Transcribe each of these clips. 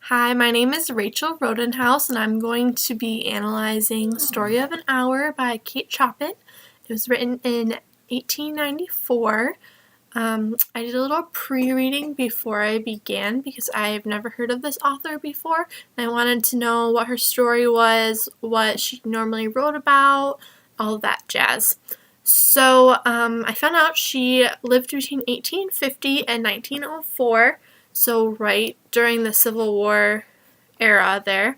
Hi, my name is Rachel Rodenhouse, and I'm going to be analyzing Story of an Hour by Kate Chopin. It was written in 1894. I did a little pre-reading before I began because I've never heard of this author before, and I wanted to know what her story was, what she normally wrote about, all of that jazz. So I found out she lived between 1850 and 1904. So right during the Civil War era there.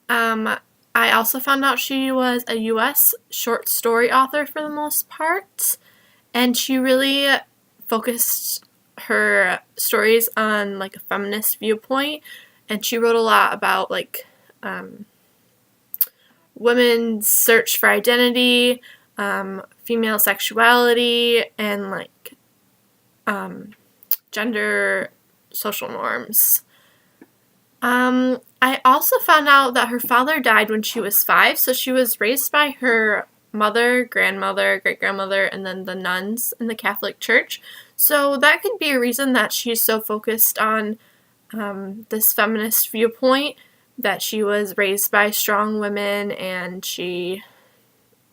I also found out she was a U.S. short story author for the most part, and she really focused her stories on like a feminist viewpoint, and she wrote a lot about women's search for identity, female sexuality, and gender social norms. I also found out that her father died when she was 5, so she was raised by her mother, grandmother, great-grandmother, and then the nuns in the Catholic Church. So that could be a reason that she's so focused on this feminist viewpoint, that she was raised by strong women, and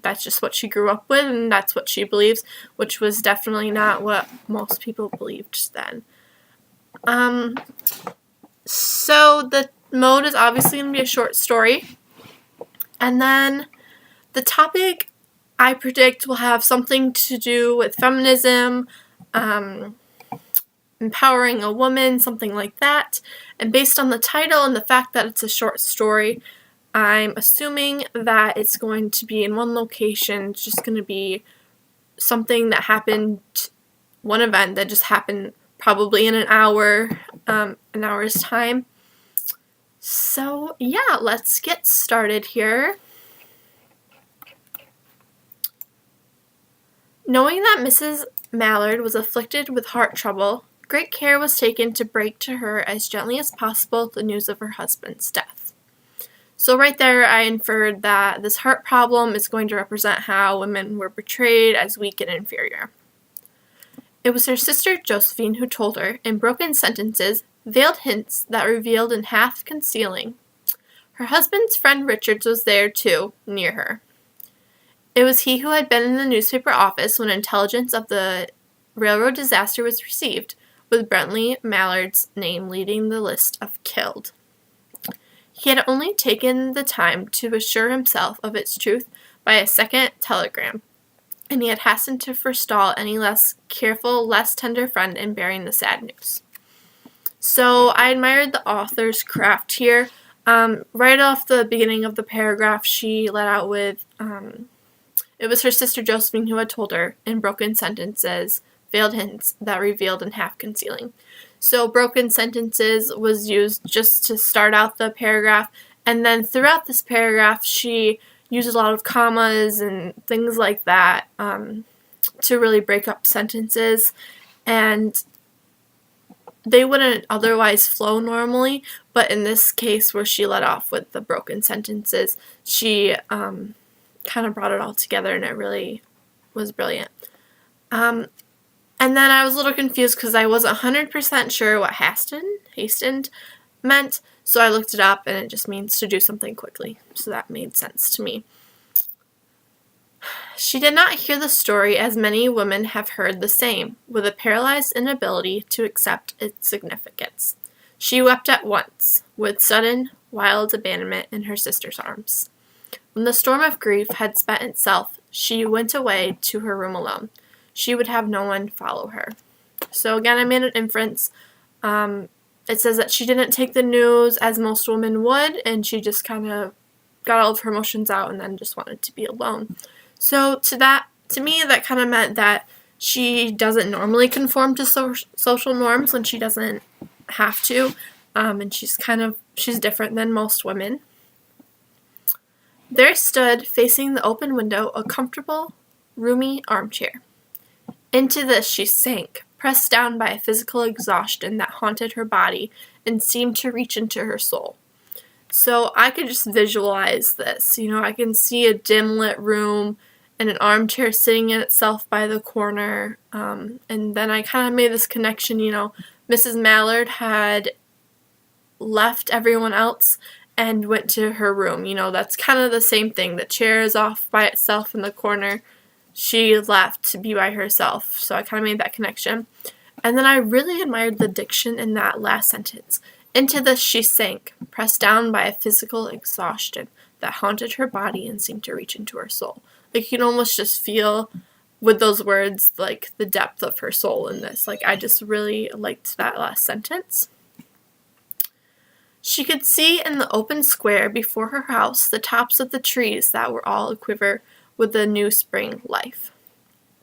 that's just what she grew up with, and that's what she believes, which was definitely not what most people believed then. So the mode is obviously going to be a short story. And then the topic, I predict, will have something to do with feminism, empowering a woman, something like that. And based on the title and the fact that it's a short story, I'm assuming that it's going to be in one location. It's just going to be something that happened, one event that just happened probably in an hour's time. So yeah, let's get started here. Knowing that Mrs. Mallard was afflicted with heart trouble, great care was taken to break to her as gently as possible the news of her husband's death. So right there, I inferred that this heart problem is going to represent how women were portrayed as weak and inferior. It was her sister Josephine who told her, in broken sentences, veiled hints that revealed and half concealing. Her husband's friend Richards was there, too, near her. It was he who had been in the newspaper office when intelligence of the railroad disaster was received, with Bentley Mallard's name leading the list of killed. He had only taken the time to assure himself of its truth by a second telegram, and he had hastened to forestall any less careful, less tender friend in bearing the sad news. So I admired the author's craft here. Right off the beginning of the paragraph, she let out with, it was her sister Josephine who had told her, in broken sentences, veiled hints that revealed and half concealing. So broken sentences was used just to start out the paragraph, and then throughout this paragraph, she used a lot of commas and things like that to really break up sentences, and they wouldn't otherwise flow normally, but in this case where she let off with the broken sentences, she kind of brought it all together, and it really was brilliant. And then I was a little confused because I wasn't 100% sure what hastened meant, so I looked it up, and it just means to do something quickly, so that made sense to me. She did not hear the story as many women have heard the same, with a paralyzed inability to accept its significance. She wept at once, with sudden, wild abandonment in her sister's arms. When the storm of grief had spent itself, she went away to her room alone. She would have no one follow her. So again, I made an inference. It says that she didn't take the news as most women would, and she just kind of got all of her emotions out and then just wanted to be alone. So to me, that kind of meant that she doesn't normally conform to social norms when she doesn't have to, and she's different than most women. There stood, facing the open window, a comfortable, roomy armchair. Into this she sank, pressed down by a physical exhaustion that haunted her body and seemed to reach into her soul. So I could just visualize this. I can see a dim-lit room and an armchair sitting in itself by the corner. And then I kind of made this connection, Mrs. Mallard had left everyone else and went to her room. That's kind of the same thing. The chair is off by itself in the corner. She left to be by herself. So I kind of made that connection. And then I really admired the diction in that last sentence. Into this she sank, pressed down by a physical exhaustion that haunted her body and seemed to reach into her soul. You can almost just feel with those words, the depth of her soul in this. I just really liked that last sentence. She could see in the open square before her house the tops of the trees that were all aquiver with the new spring life.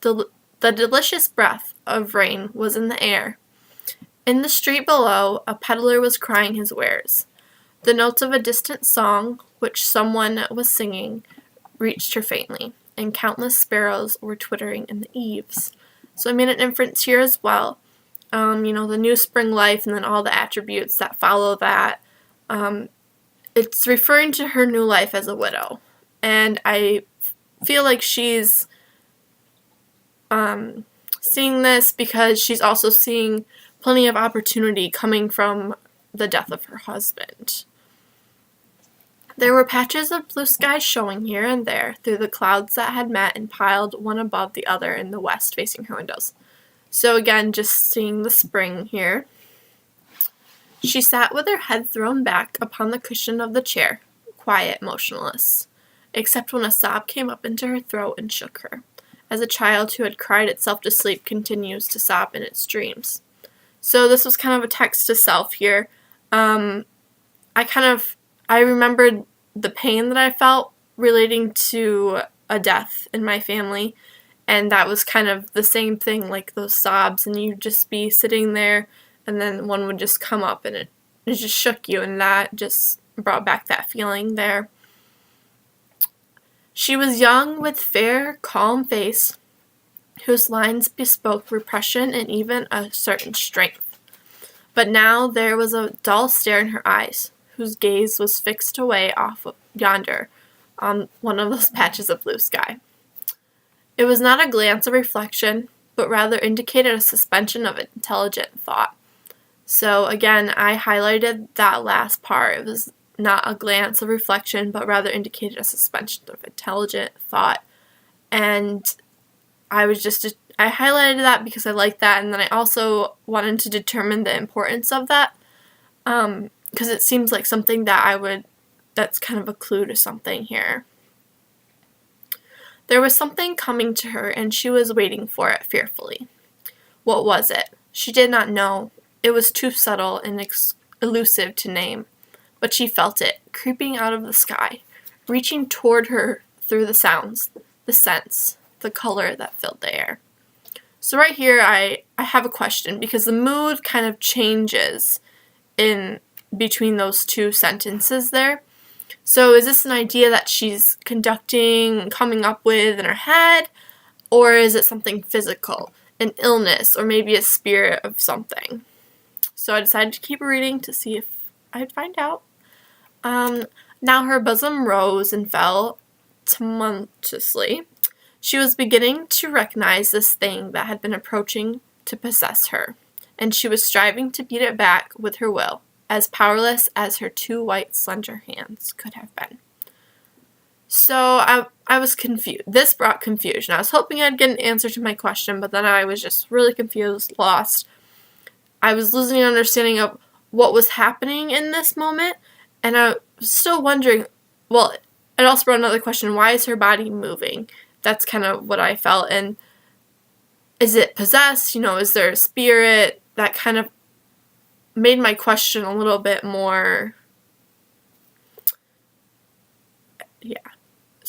The delicious breath of rain was in the air. In the street below, a peddler was crying his wares. The notes of a distant song, which someone was singing, reached her faintly, and countless sparrows were twittering in the eaves. So I made an inference here as well. The new spring life and then all the attributes that follow that. It's referring to her new life as a widow. And I feel like she's seeing this because she's also seeing plenty of opportunity coming from the death of her husband. There were patches of blue sky showing here and there through the clouds that had met and piled one above the other in the west facing her windows. So again, just seeing the spring here. She sat with her head thrown back upon the cushion of the chair, quiet, motionless, except when a sob came up into her throat and shook her, as a child who had cried itself to sleep continues to sob in its dreams. So this was kind of a text to self here. I remembered the pain that I felt relating to a death in my family, and that was kind of the same thing, those sobs, and you'd just be sitting there, and then one would just come up, and it just shook you, and that just brought back that feeling there. She was young, with fair, calm face, whose lines bespoke repression and even a certain strength. But now there was a dull stare in her eyes, whose gaze was fixed away off yonder on one of those patches of blue sky. It was not a glance of reflection, but rather indicated a suspension of intelligent thought. So again, I highlighted that last part. It was not a glance of reflection, but rather indicated a suspension of intelligent thought. And I highlighted that because I liked that, and then I also wanted to determine the importance of that, because it seems like something that's kind of a clue to something here. There was something coming to her, and she was waiting for it fearfully. What was it? She did not know. It was too subtle and elusive to name. But she felt it, creeping out of the sky, reaching toward her through the sounds, the scents, the color that filled the air. So right here, I have a question, because the mood kind of changes in between those two sentences there. So is this an idea that she's conducting, coming up with in her head, or is it something physical, an illness, or maybe a spirit of something? So I decided to keep reading to see if I'd find out. Now her bosom rose and fell tumultuously. She was beginning to recognize this thing that had been approaching to possess her, and she was striving to beat it back with her will, as powerless as her two white, slender hands could have been. So I was confused. This brought confusion. I was hoping I'd get an answer to my question, but then I was just really confused, lost. I was losing an understanding of what was happening in this moment, and I was still wondering, well, it also brought another question, why is her body moving? That's kind of what I felt, and is it possessed? Is there a spirit? That kind of made my question a little bit more,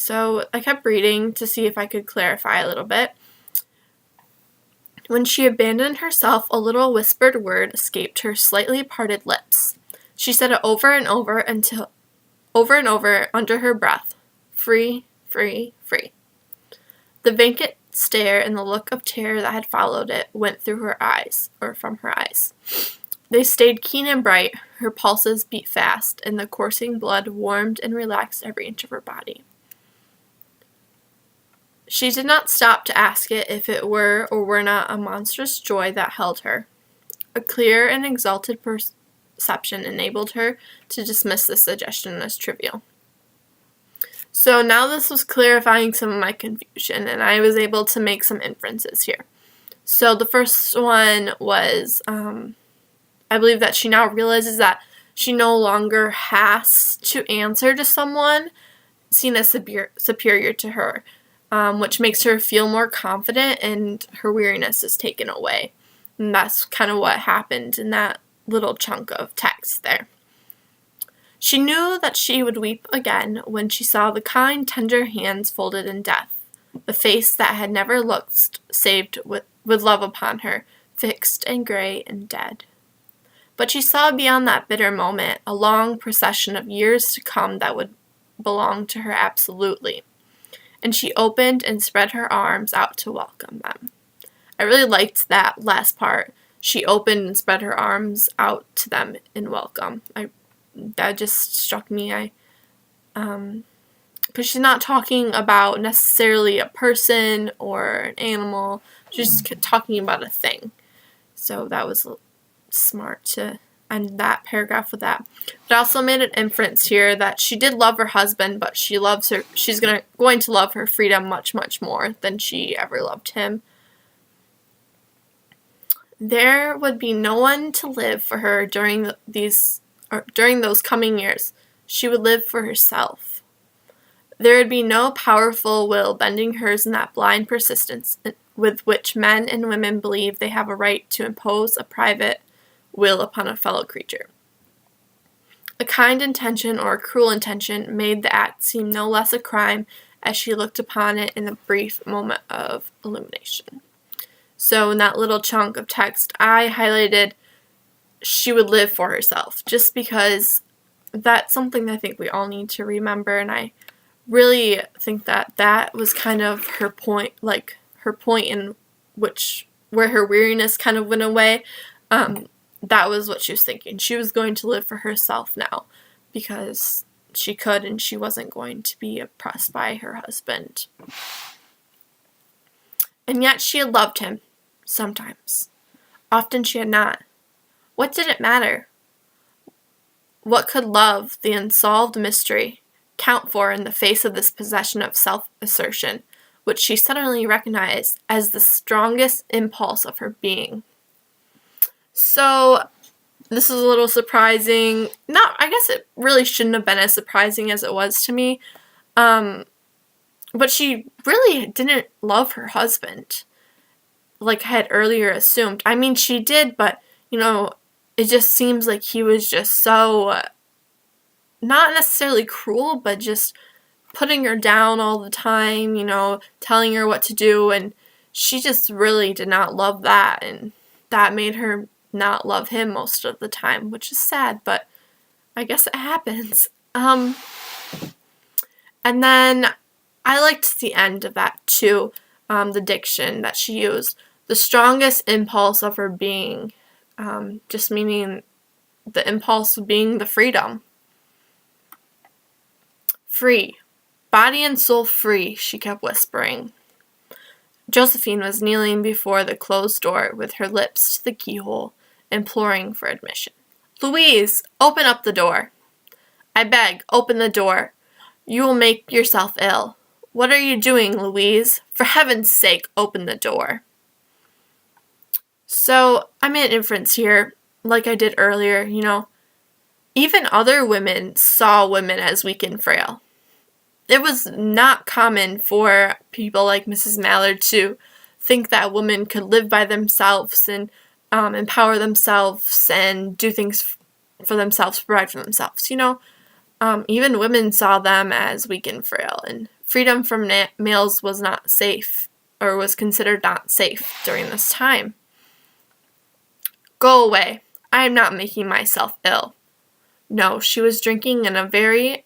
So I kept reading to see if I could clarify a little bit. When she abandoned herself, a little whispered word escaped her slightly parted lips. She said it over and over under her breath. Free, free, free. The vacant stare and the look of terror that had followed it went through her eyes, or from her eyes. They stayed keen and bright, her pulses beat fast, and the coursing blood warmed and relaxed every inch of her body. She did not stop to ask it if it were or were not a monstrous joy that held her. A clear and exalted perception enabled her to dismiss the suggestion as trivial. So now this was clarifying some of my confusion, and I was able to make some inferences here. So the first one was, I believe that she now realizes that she no longer has to answer to someone seen as superior to her, which makes her feel more confident and her weariness is taken away. And that's kind of what happened in that little chunk of text there. She knew that she would weep again when she saw the kind, tender hands folded in death, the face that had never looked saved with love upon her, fixed and gray and dead. But she saw beyond that bitter moment a long procession of years to come that would belong to her absolutely, and she opened and spread her arms out to welcome them. I really liked that last part. She opened and spread her arms out to them in welcome. That just struck me. Because she's not talking about necessarily a person or an animal. She's just talking about a thing. So that was smart to end that paragraph with that. But I also made an inference here that she did love her husband, but she loves her. She's going to love her freedom much, much more than she ever loved him. There would be no one to live for her during those coming years. She would live for herself. There would be no powerful will bending hers in that blind persistence with which men and women believe they have a right to impose a private will upon a fellow creature. A kind intention or a cruel intention made the act seem no less a crime as she looked upon it in a brief moment of illumination. So in that little chunk of text, I highlighted she would live for herself, just because that's something I think we all need to remember, and I really think that was kind of her point, like her point in where her weariness kind of went away. That was what she was thinking. She was going to live for herself now because she could, and she wasn't going to be oppressed by her husband. And yet she had loved him sometimes. Often she had not. What did it matter? What could love, the unsolved mystery, count for in the face of this possession of self-assertion, which she suddenly recognized as the strongest impulse of her being? So, this is a little surprising. I guess it really shouldn't have been as surprising as it was to me. But she really didn't love her husband, like I had earlier assumed. I mean, she did, but, it just seems like he was just so, not necessarily cruel, but just putting her down all the time, telling her what to do, and she just really did not love that, and that made her not love him most of the time, which is sad, but I guess it happens. And then I liked the end of that too, the diction that she used. The strongest impulse of her being, just meaning the impulse being the freedom. Free. Body and soul free, she kept whispering. Josephine was kneeling before the closed door with her lips to the keyhole, imploring for admission. Louise, open up the door. I beg, open the door. You will make yourself ill. What are you doing, Louise? For heaven's sake, open the door. So, I made an inference here, like I did earlier, even other women saw women as weak and frail. It was not common for people like Mrs. Mallard to think that women could live by themselves and empower themselves and do things for themselves, provide for themselves. Even women saw them as weak and frail, and freedom from males was not safe, or was considered not safe during this time. Go away. I am not making myself ill. No, she was drinking in a very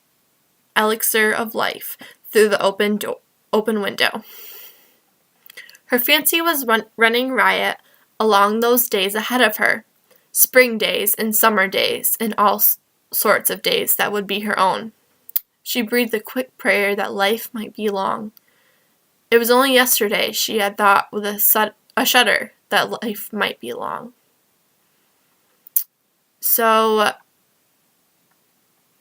elixir of life through the open window. Her fancy was running riot along those days ahead of her, spring days and summer days and all sorts of days that would be her own. She breathed a quick prayer that life might be long. It was only yesterday she had thought with a shudder that life might be long. So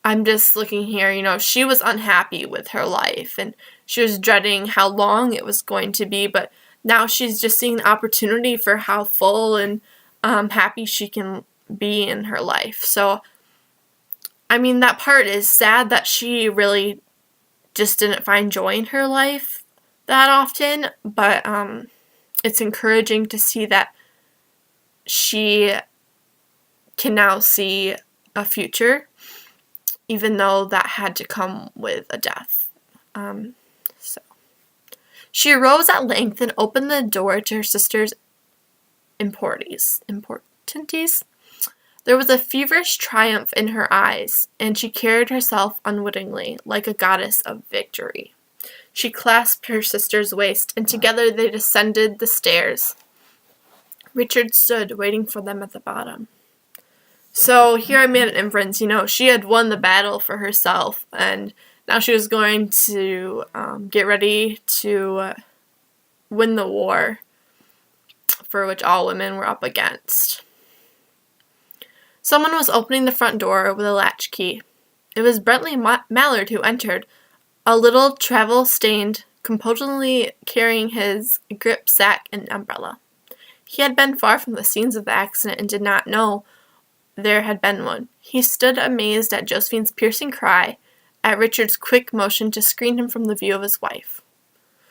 I'm just looking here, she was unhappy with her life and she was dreading how long it was going to be, but now she's just seeing the opportunity for how full and happy she can be in her life. So, I mean, that part is sad that she really just didn't find joy in her life that often, but it's encouraging to see that she can now see a future, even though that had to come with a death. So she arose at length and opened the door to her sister's importanties. There was a feverish triumph in her eyes, and she carried herself unwittingly, like a goddess of victory. She clasped her sister's waist, and together they descended the stairs. Richard stood waiting for them at the bottom. So here I made an inference, she had won the battle for herself, and now she was going to get ready to win the war for which all women were up against. Someone was opening the front door with a latch key. It was Bentley Mallard who entered, a little travel-stained, composedly carrying his gripsack and umbrella. He had been far from the scenes of the accident and did not know there had been one. He stood amazed at Josephine's piercing cry, at Richard's quick motion to screen him from the view of his wife.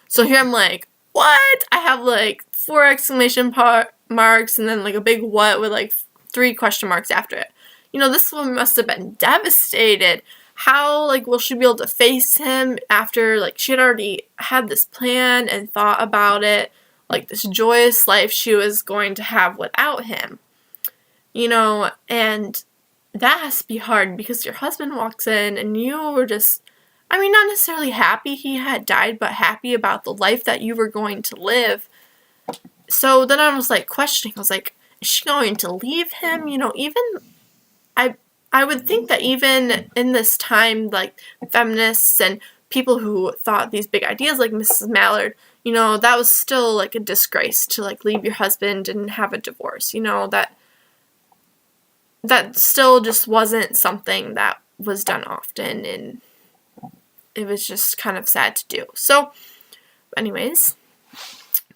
So here I'm like, what? I have 4 exclamation marks and then a big what with 3 question marks after it. This woman must have been devastated. How will she be able to face him after she had already had this plan and thought about it, this joyous life she was going to have without him. And that has to be hard because your husband walks in and you were just, not necessarily happy he had died, but happy about the life that you were going to live. So then I was questioning, I was is she going to leave him? Even, I would think that even in this time, feminists and people who thought these big ideas like Mrs. Mallard, that was still a disgrace to leave your husband and have a divorce, that still just wasn't something that was done often, and it was just kind of sad to do. So, anyways,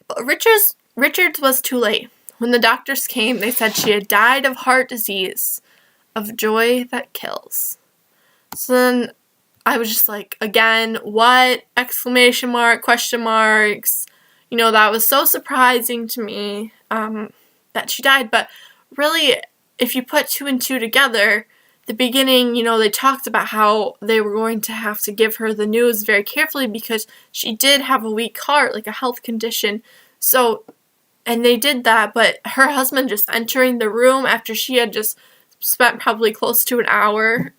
but Richard's was too late. When the doctors came, they said she had died of heart disease, of joy that kills. So then I was just again, what? Exclamation mark, question marks. That was so surprising to me that she died, but really, if you put 2 and 2 together, the beginning, they talked about how they were going to have to give her the news very carefully because she did have a weak heart, a health condition. So, and they did that, but her husband just entering the room after she had just spent probably close to an hour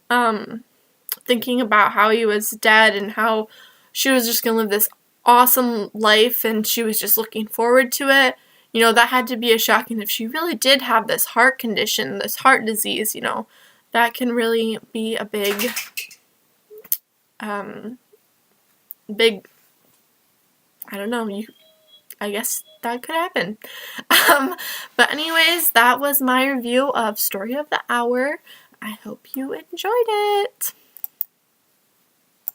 thinking about how he was dead and how she was just going to live this awesome life and she was just looking forward to it. That had to be a shock. And if she really did have this heart condition, this heart disease, that can really be a big, I don't know, I guess that could happen. But anyways, that was my review of Story of the Hour. I hope you enjoyed it.